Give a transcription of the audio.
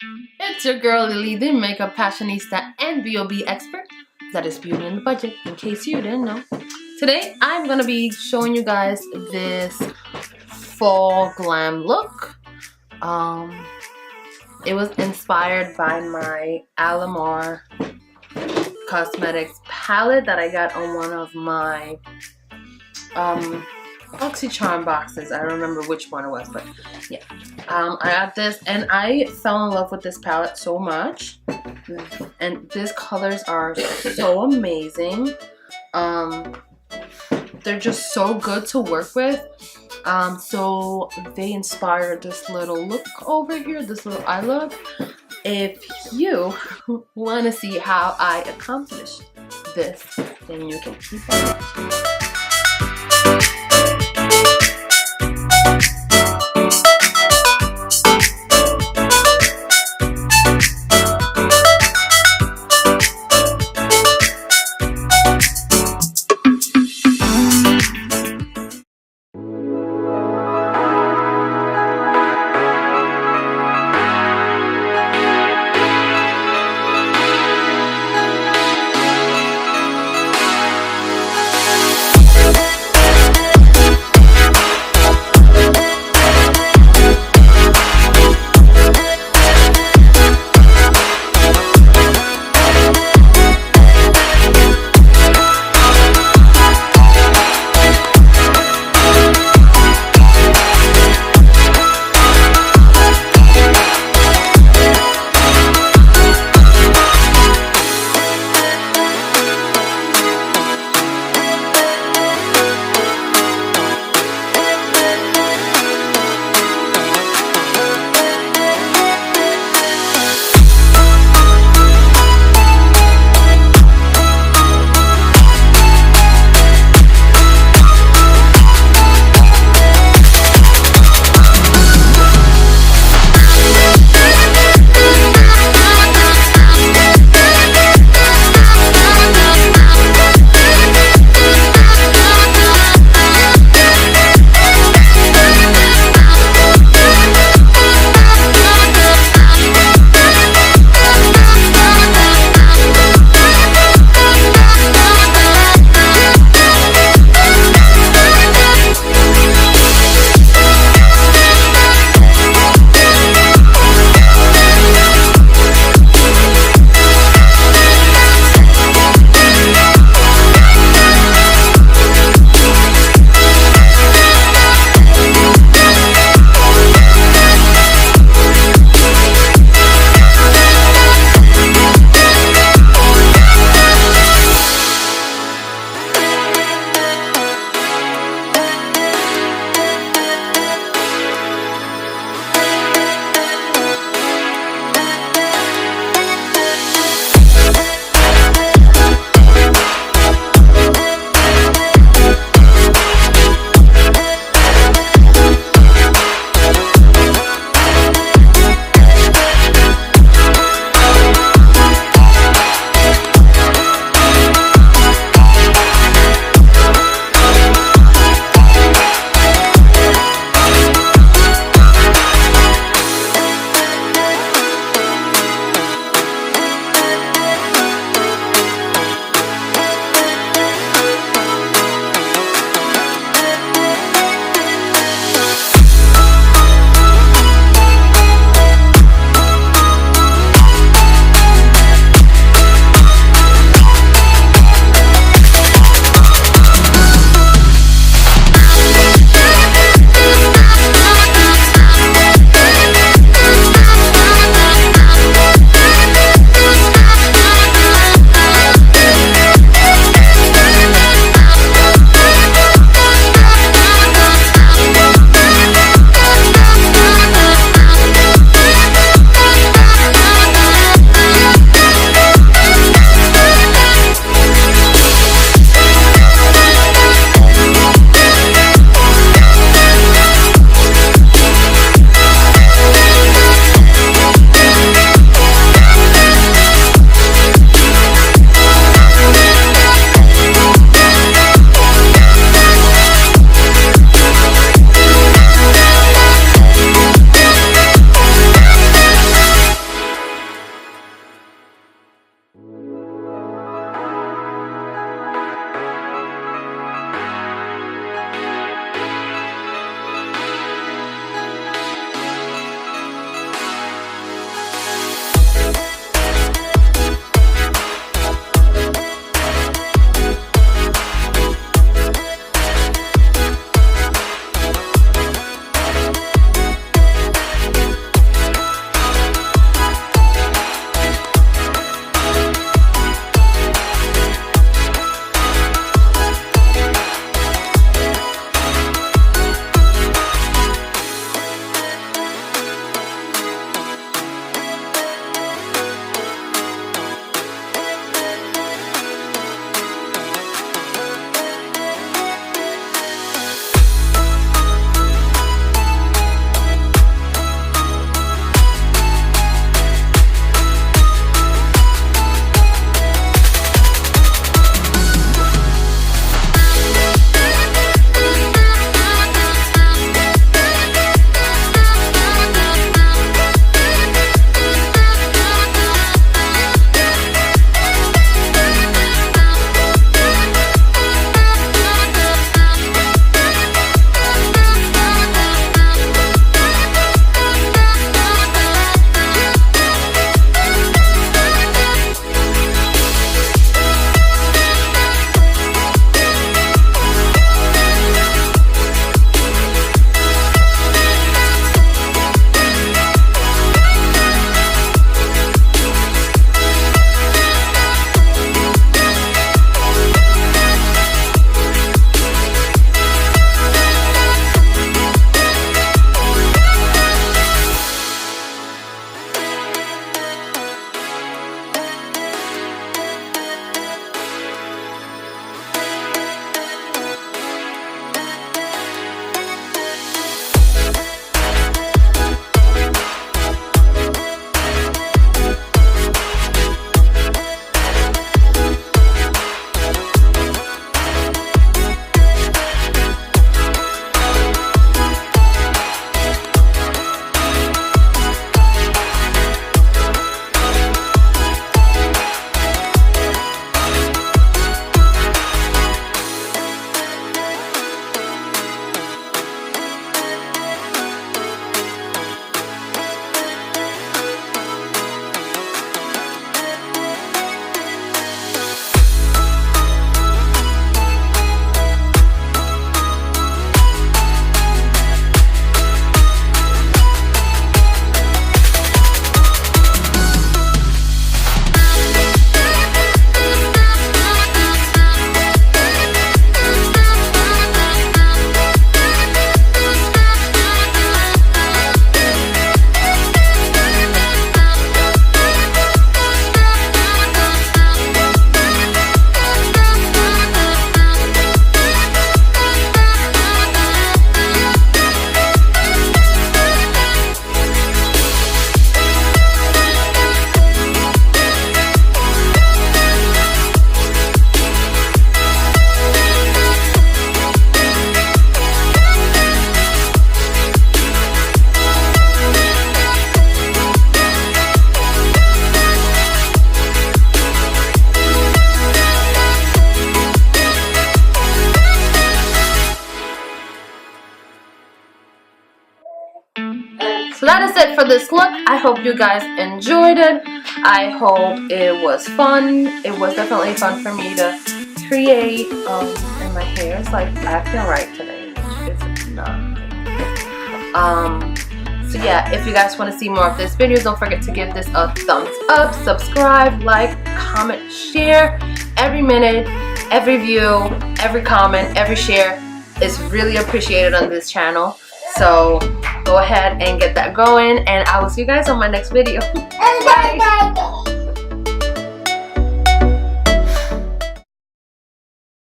It's your girl Lily, the makeup fashionista and B.O.B. expert. That is beauty on the budget, in case you didn't know. Today, I'm gonna be showing you guys this fall glam look. It was inspired by my Alamar Cosmetics palette that I got on one of my BoxyCharm boxes. I don't remember which one it was, but yeah. I got this and I fell in love with this palette so much. And these colors are so amazing. They're just so good to work with. So they inspired this little look over here, this little eye look. If you want to see how I accomplished this, then you can keep on watching. that is it for this look. I hope you guys enjoyed it. I hope it was fun. It was definitely fun for me to create. And my hair is like acting right today, which is not. So yeah, if you guys want to see more of this video, don't forget to give this a thumbs up, subscribe, like, comment, share. Every minute, every view, every comment, every share is really appreciated on this channel. So go ahead and get that going, and I will see you guys on my next video. Bye.